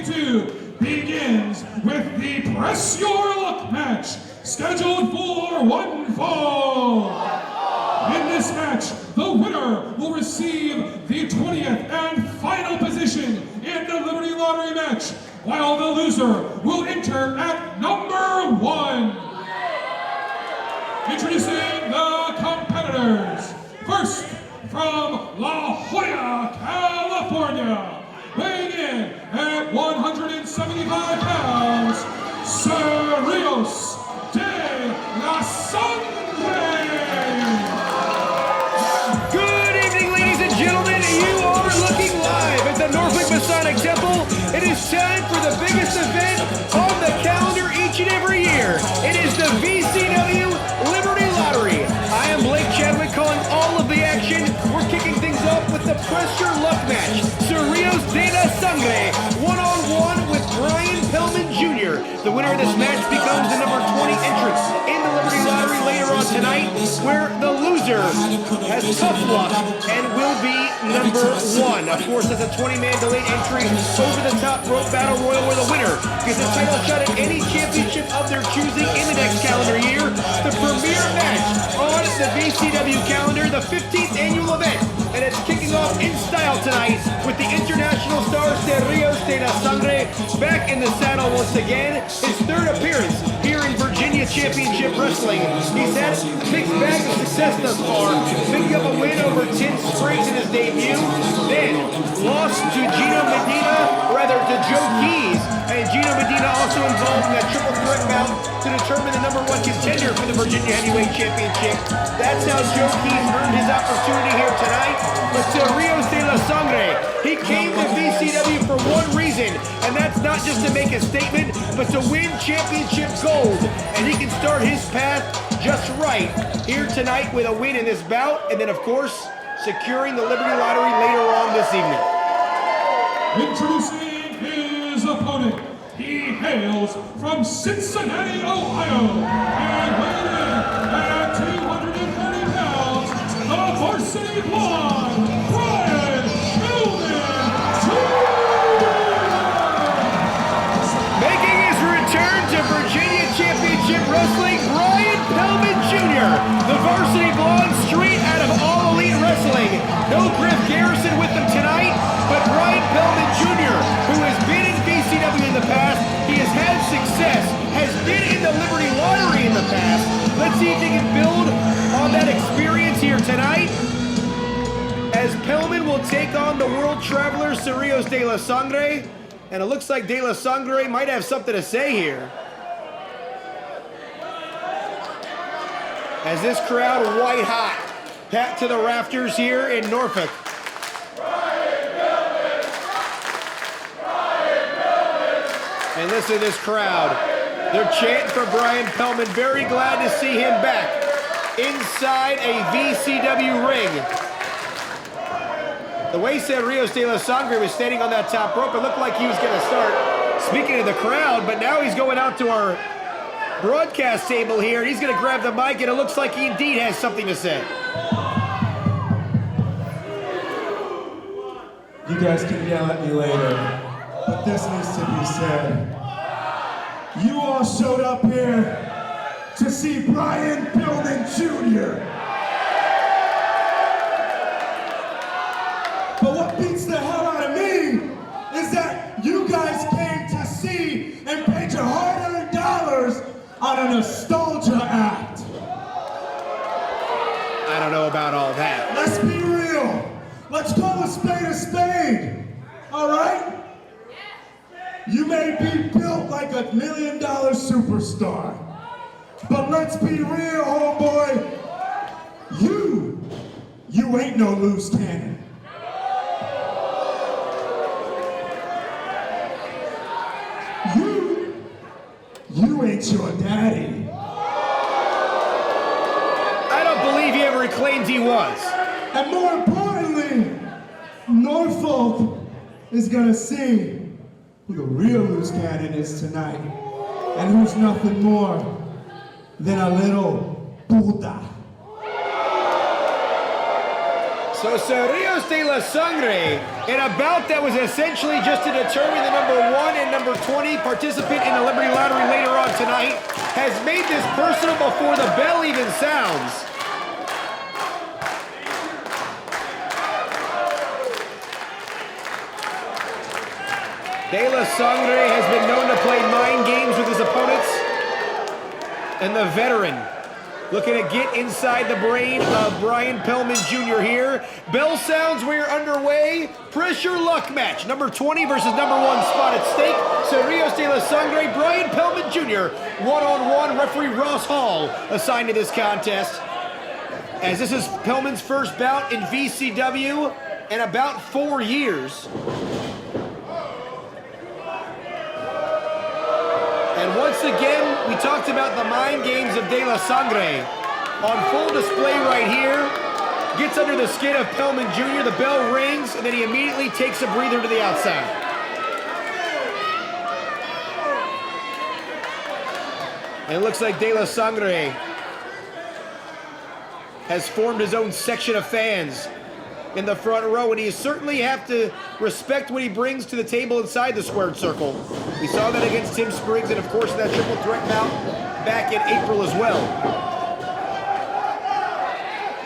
2022 begins with the Press Your Luck match, scheduled for one fall. In this match, the winner will receive the 20th and final position in the Liberty Lottery match, while the loser will enter at number 1. Introducing the competitors. First, from La Jolla, California, weighing in at 175 pounds, Rios de la Sangre. Good evening, ladies and gentlemen. You are looking live at the Norfolk Masonic Temple. It is time for the biggest event on the calendar each and every year. It is the VCW Liberty Lottery. I am Chadwick calling all of the action. We're kicking things off with the Press Your Luck match. Rios de la Sangre, one-on-one with Pillman Jr. The winner of this match becomes the number 20 entrant in the Liberty Lottery later on tonight, where the loser has tough luck and will be number 1. Of course, that's a 20-man delayed entry over the top rope battle royal, where the winner gets a title shot at any championship of their choosing in the next calendar year. The premier match on the VCW calendar, the 15th annual event, and it's kicking off in style tonight with the international stars Rios de la Sangre back in the saddle once again. His third appearance here in Virginia Championship Wrestling. He's had a mixed bag of success thus far, picking up a win over 10 straight in his debut, then lost to Joe Keys, and Gino Medina also involved in that triple threat bout to determine the number 1 contender for the Virginia Heavyweight Championship. That's how Joe Keys earned his opportunity here tonight. But Rios de la Sangre, he came to VCW for one reason, and that's not just to make a statement, but to win championship gold. And he can start his path just right here tonight with a win in this bout, and then of course, securing the Liberty Lottery later on this evening. Introducing his opponent. He hails from Cincinnati, Ohio, and weighing in at 230 pounds, the varsity blonde, Pillman Jr. Making his return to Virginia Championship Wrestling, Pillman Jr., the varsity blonde straight out of All Elite Wrestling. No Griff Garrison with them tonight, but Pillman Jr., who has been in VCW in the past, he has had success, has been in the Liberty Lottery in the past. Let's see if he can build on that experience here tonight, as Pillman will take on the world traveler Rios de la Sangre, and it looks like de la Sangre might have something to say here, as this crowd white hot, packed to the rafters here in Norfolk. And listen to this crowd. They're chanting for Pillman. Very glad to see him back inside a VCW ring. The way Rios de la Sangre was standing on that top rope, it looked like he was going to start speaking to the crowd, but now he's going out to our broadcast table here, and he's going to grab the mic, and it looks like he indeed has something to say. You guys can yell at me later, but this needs to be said. You all showed up here to see Pillman Jr. But what beats the hell out of me is that you guys came to see and paid your hard-earned dollars on a nostalgia act. I don't know about all that. Let's be real. Let's call a spade, all right? You may be built like $1 million superstar, but let's be real, homeboy. You ain't no loose cannon. You ain't your daddy. I don't believe he ever claimed he was. And more importantly, Norfolk is gonna see who the real loose cannon is tonight, and who's nothing more than a little puta. So Rios de la Sangre, in a bout that was essentially just to determine the number 1 and number 20 participant in the Liberty Lottery later on tonight, has made this personal before the bell even sounds. De la Sangre has been known to play mind games with his opponents, and the veteran looking to get inside the brain of Brian Pillman Jr. here. Bell sounds, we're underway. Pressure luck match. Number 20 versus number 1 spot at stake. So Rios de la Sangre, Brian Pillman Jr. One-on-one. Referee Ross Hall assigned to this contest. As this is Pillman's first bout in VCW in about 4 years. And once again, we talked about the mind games of De La Sangre. On full display right here. Gets under the skin of Pillman Jr., the bell rings, and then he immediately takes a breather to the outside. And it looks like De La Sangre has formed his own section of fans in the front row, and he certainly have to respect what he brings to the table inside the squared circle. We saw that against Tim Spriggs, and of course that triple threat bout back in April as well.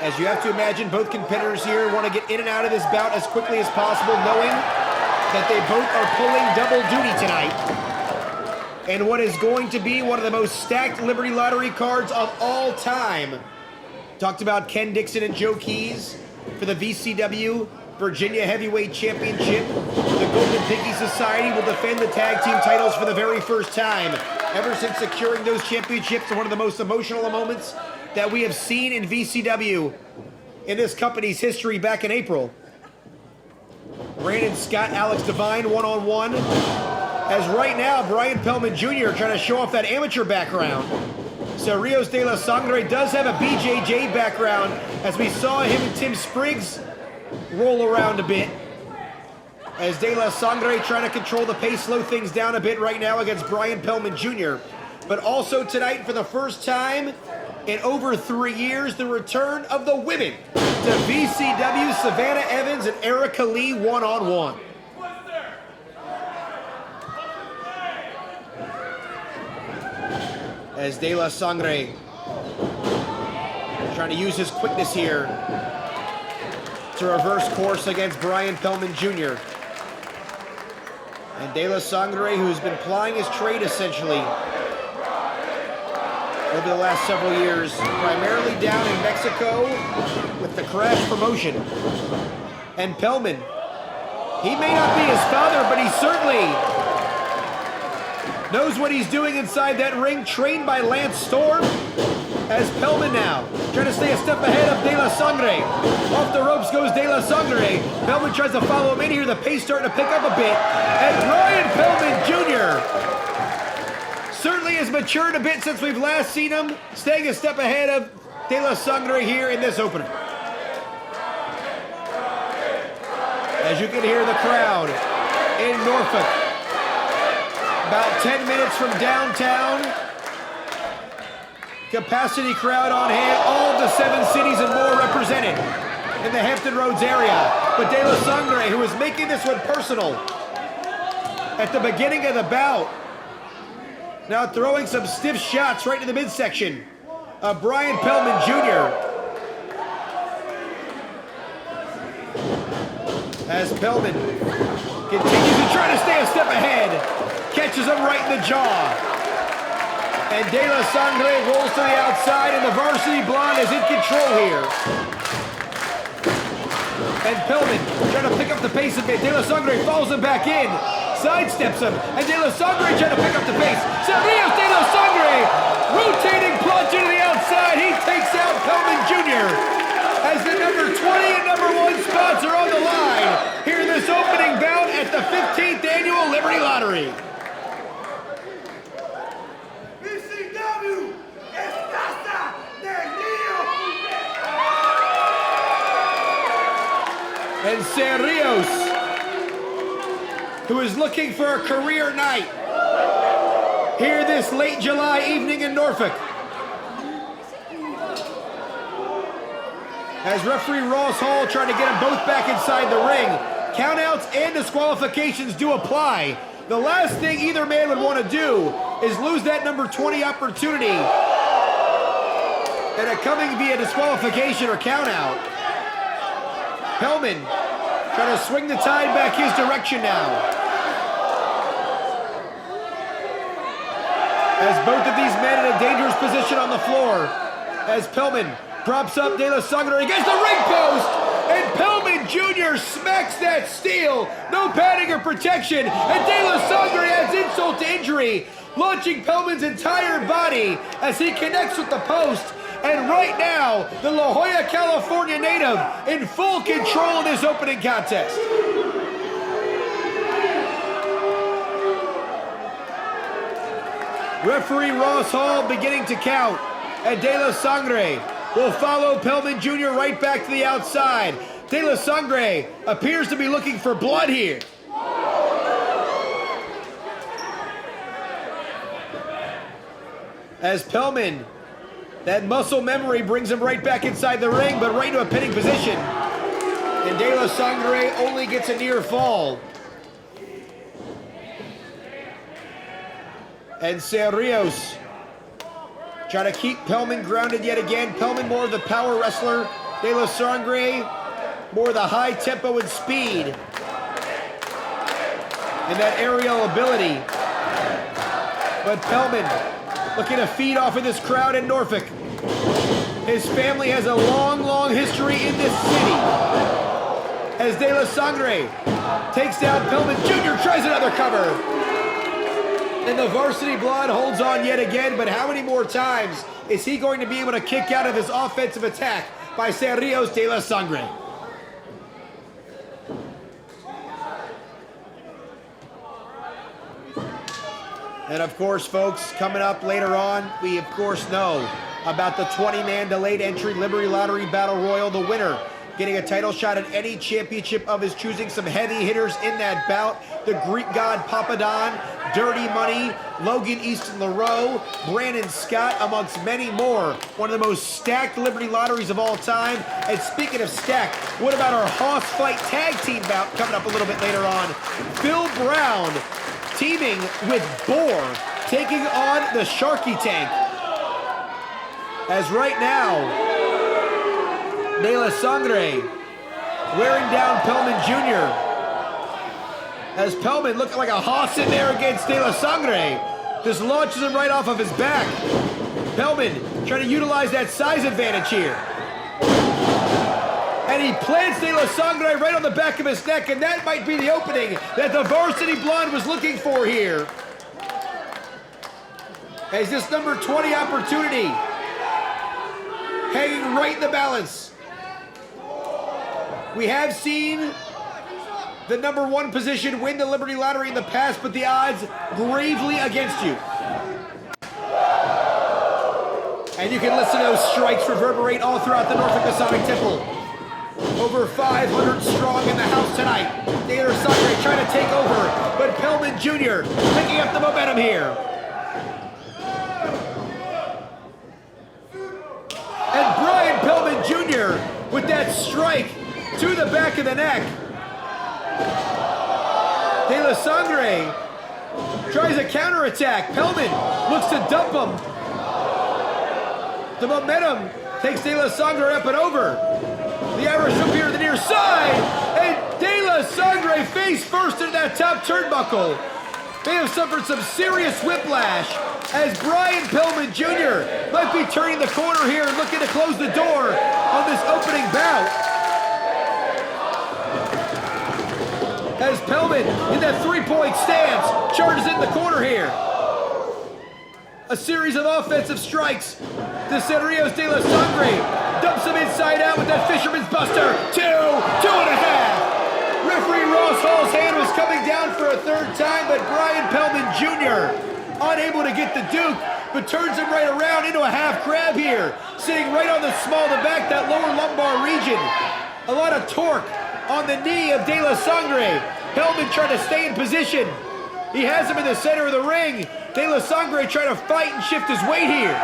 As you have to imagine, both competitors here want to get in and out of this bout as quickly as possible, knowing that they both are pulling double duty tonight. And what is going to be one of the most stacked Liberty Lottery cards of all time. Talked about Ken Dixon and Joe Keys for the VCW Virginia Heavyweight Championship. The Golden Piggy Society will defend the tag team titles for the very first time. Ever since securing those championships, one of the most emotional moments that we have seen in VCW in this company's history back in April. Brandon Scott, Alex Devine, one-on-one. As right now, Brian Pillman Jr. trying to show off that amateur background. So Rios de la Sangre does have a BJJ background, as we saw him and Tim Spriggs roll around a bit. As De La Sangre trying to control the pace, slow things down a bit right now against Brian Pillman Jr. But also tonight, for the first time in over 3 years, the return of the women to VCW. Savannah Evans and Erica Lee one-on-one. As De La Sangre trying to use his quickness here to reverse course against Brian Pillman Jr. And De La Sangre, who's been plying his trade essentially over the last several years, primarily down in Mexico with the Crash promotion. And Pillman, he may not be his father, but he certainly knows what he's doing inside that ring, trained by Lance Storm. As Pillman now trying to stay a step ahead of De La Sangre. Off the ropes goes De La Sangre. Pillman tries to follow him in here. The pace starting to pick up a bit. And Brian Pillman Jr. certainly has matured a bit since we've last seen him, staying a step ahead of De La Sangre here in this opener. As you can hear the crowd in Norfolk. About 10 minutes from downtown. Capacity crowd on hand, all of the 7 cities and more represented in the Hampton Roads area. But De La Sangre, who is making this one personal at the beginning of the bout, now throwing some stiff shots right to the midsection of Brian Pillman Jr. As Pillman continues to try to stay a step ahead, catches him right in the jaw. And De La Sangre rolls to the outside, and the Varsity Blonde is in control here. And Pillman trying to pick up the pace a bit. De La Sangre follows him back in, sidesteps him, and De La Sangre trying to pick up the pace. So Rios De La Sangre, rotating plunge into the outside. He takes out Pillman Jr. as the number 20 and number 1 spots are on the line here in this opening bout at the 15th Annual Liberty Lottery. And Rios, who is looking for a career night here this late July evening in Norfolk. As referee Ross Hall trying to get them both back inside the ring. Countouts and disqualifications do apply. The last thing either man would want to do is lose that number 20 opportunity. And it coming via disqualification or countout. Pillman trying to swing the tide back his direction now. As both of these men in a dangerous position on the floor. As Pillman props up De La Sangre against the ring post. And Pillman Jr. smacks that steel. No padding or protection. And De La Sangre adds insult to injury. Launching Pillman's entire body as he connects with the post. And right now, the La Jolla, California native in full control of this opening contest. Referee Ross Hall beginning to count. And De La Sangre will follow Pillman Jr. right back to the outside. De La Sangre appears to be looking for blood here. As Pillman, that muscle memory brings him right back inside the ring, but right into a pinning position. And De La Sangre only gets a near fall. And Rios trying to keep Pillman grounded yet again. Pillman more of the power wrestler. De La Sangre more of the high tempo and speed. And that aerial ability. But Pillman looking to feed off of this crowd in Norfolk. His family has a long, long history in this city. As De La Sangre takes down Pillman Jr., tries another cover. And the Varsity Blood holds on yet again, but how many more times is he going to be able to kick out of his offensive attack by Rios De La Sangre? And of course, folks, coming up later on, we of course know about the 20-man delayed entry Liberty Lottery Battle Royal. The winner getting a title shot at any championship of his choosing. Some heavy hitters in that bout. The Greek God Papadon, Dirty Money, Logan Easton LaRoe, Brandon Scott, amongst many more. One of the most stacked Liberty Lotteries of all time. And speaking of stacked, what about our Hoss Fight Tag Team bout coming up a little bit later on? Phil Brown teaming with Boar, taking on the Sharky Tank. As right now, De La Sangre wearing down Pillman Jr. As Pillman looking like a hoss in there against De La Sangre. Just launches him right off of his back. Pillman trying to utilize that size advantage here. And he plants De La Sangre right on the back of his neck, and that might be the opening that the Varsity Blood was looking for here. As this number 20 opportunity hanging right in the balance. We have seen the number 1 position win the Liberty Lottery in the past, but the odds gravely against you. And you can listen to those strikes reverberate all throughout the Norfolk Masonic Temple. Over 500 strong in the house tonight. De La Sangre trying to take over, but Pillman Jr. picking up the momentum here. And Brian Pillman Jr. with that strike to the back of the neck. De La Sangre tries a counterattack. Pillman looks to dump him. The momentum takes De La Sangre up and over. The Irish up here to the near side. And De La Sangre face first into that top turnbuckle. They have suffered some serious whiplash as Brian Pillman Jr. might be turning the corner here and looking to close the door on this opening bout. As Pillman, in that three-point stance, charges in the corner here. A series of offensive strikes to Rios De La Sangre. Dumps him inside out with that Fisherman's Buster. 2, 2.5. Referee Ross Hall's hand was coming down for a third time, but Brian Pillman Jr. unable to get the Duke, but turns him right around into a half crab here. Sitting right on the small of the back, that lower lumbar region. A lot of torque on the knee of De La Sangre. Pillman trying to stay in position. He has him in the center of the ring. De La Sangre trying to fight and shift his weight here.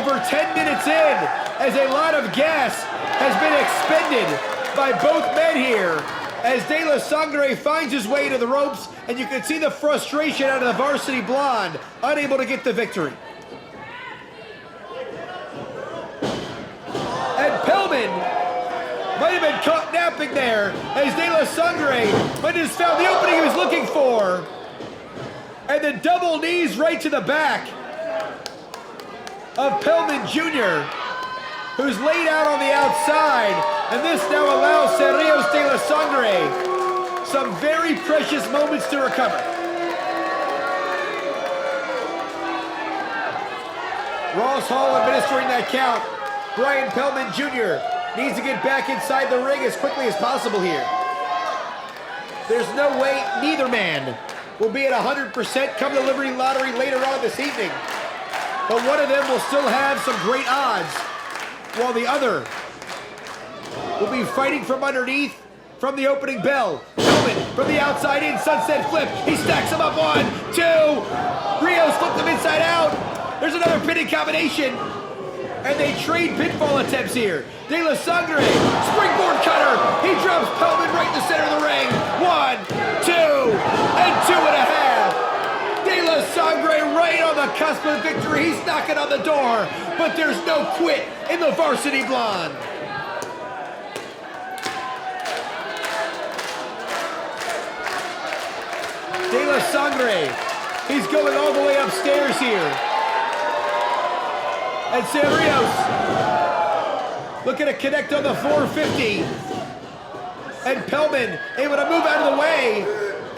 over 10 minutes in, as a lot of gas has been expended by both men here, as De La Sangre finds his way to the ropes, and you can see the frustration out of the Varsity Blonde, unable to get the victory. And Pillman might have been caught napping there, as De La Sangre might have found the opening he was looking for. And the double knees right to the back of Pillman Jr., who's laid out on the outside, and this now allows Rios de la Sangre some very precious moments to recover. Ross Hall administering that count. Brian Pillman Jr. needs to get back inside the ring as quickly as possible here. There's no way neither man will be at 100% come the Liberty Lottery later on this evening. But one of them will still have some great odds, while the other will be fighting from underneath from the opening bell. Pillman from the outside in, sunset flip. He stacks him up, 1, 2. Rios flipped him inside out. There's another pinning combination. And they trade pinfall attempts here. De La Sangre, springboard cutter. He drops Pillman right in the center of the ring. 1, 2, and 2.5. De La Sangre right on the cusp of victory. He's knocking on the door, but there's no quit in the Varsity Blonde. De La Sangre, he's going all the way upstairs here. And Rios looking to connect on the 450. And Pillman able to move out of the way,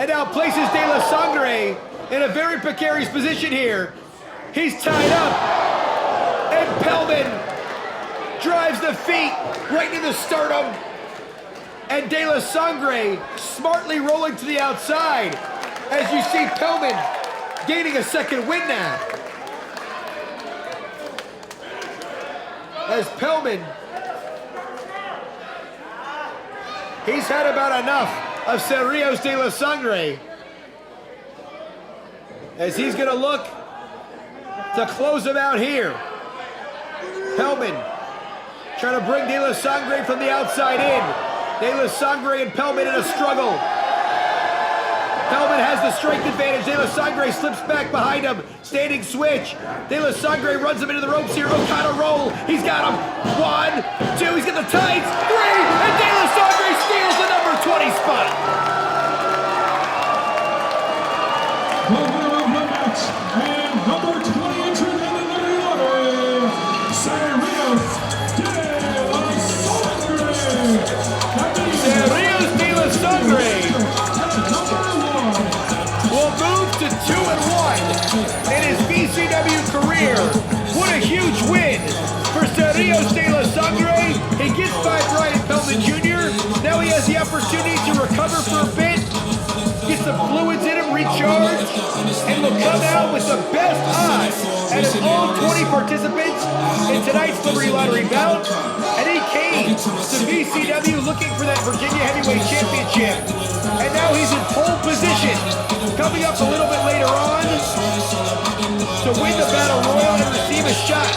and now places De La Sangre in a very precarious position here. He's tied up, and Pillman drives the feet right into the sternum. And De La Sangre smartly rolling to the outside, as you see Pillman gaining a second win now. As Pillman, he's had about enough of Rios de la Sangre, as he's going to look to close him out here. Pillman trying to bring De La Sangre from the outside in. De La Sangre and Pillman in a struggle. Pillman has the strength advantage. De La Sangre slips back behind him. Standing switch. De La Sangre runs him into the ropes here. Okada roll. He's got him. 1, 2. He's got the tights. 3. And De La Sangre steals the number 20 spot. The winner of the match and number 20 entered in the Liberty Lottery, Rios de la Sangre. Rios de la Sangre will move to 2-1 in his VCW career. What a huge win for Rios de la Sangre. He gets by Brian Pillman Jr. Now he has the opportunity to recover for a bit, get some fluids in him, recharge, and will come out with the best odds out of all 20 participants in tonight's Liberty Lottery bout. And he came to VCW looking for that Virginia Heavyweight Championship. And now he's in pole position, coming up a little bit later on to win the Battle Royal and receive a shot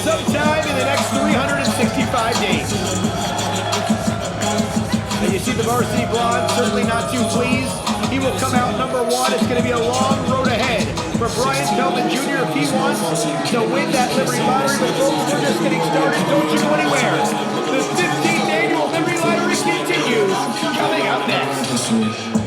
sometime in the next 365 days. And you see the Varsity Blonde certainly not too pleased. He will come out number 1. It's going to be a long road ahead for Brian Pillman Jr. if he wants to win that Liberty Lottery. But folks, we're just getting started. Don't you go anywhere. The 15th annual Liberty Lottery continues, coming up next.